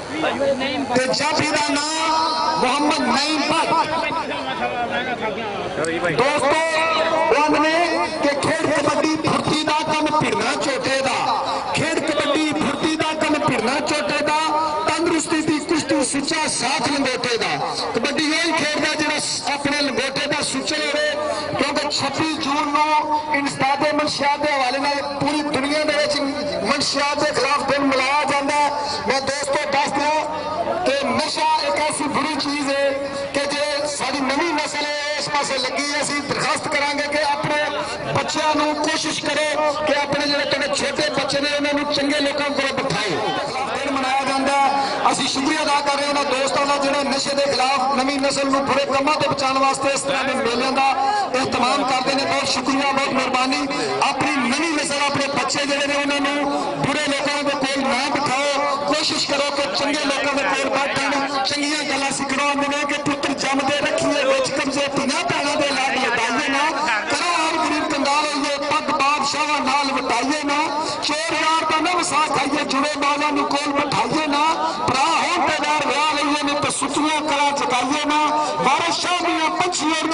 تے جافی دا نام محمد نعیم بٹ دوستو نے کہ کھیڈ کبڈی پھرتی دا کم پھرنا چوٹے دا کھیڈ کبڈی پھرتی دا کم پھرنا چوٹے دا تندرستی دی کشتی سچا ساتھ لنگوٹے دا کبڈی یہی کھیڈ دا جڑا اپنے لنگوٹے دا سچے ہوئے کیونکہ 26 جون نو انسداد منشیات دے حوالے نال پوری دنیا دے وچ منشیات دے خلاف دن ملایا جاندا ہے میں دوستو دس دیا کہ نشہ ایک ایسی بری چیز ہے کہ جے ساری نویں نسل ہے اس پاسے لگی ہے اسی درخواست کریں گے کہ اپنے بچیاں نو کوشش کرے کہ اپنے جڑے تھوڑے چھوٹے بچے نے انہاں نو چنگے لوکاں کول بٹھائے دن منایا جاندا ہے اسی شکریہ ادا کر رہے ہیں دوستاں دا جڑے نشے دے خلاف نویں نسل نو برے کماں تو بچاؤਣ واسطے اس طرح دے میلیاں دا اہتمام کرتے ہیں بہت شکریہ بہت مہربانی اپنی نویں نسل اپنے بچے جڑے نے انہاں نو برے لوکاں دے کول نہ بٹھاؤ کوشش کرو کہ چنگے لوکاں دے کول بیٹھن چنگیاں گلاں سکھاؤندے نے کہ پتر جمدے رکھیے وچ کمزے تیاں بھੈਣਾਂ دے لاڈ لٹائیے نہ کرو ہر غریب کنگال ہوئیے پگ بادشاہاں نال وٹائیے نہ چور یار دا نہ وسا کھائیے جڑے بازاں نو کول بٹھائیے نہ بھرا ہون تے دار ویا لئیے نے تے سچیاں کلا جگائیے نہ بارش شاہ دیاں پنچھی اور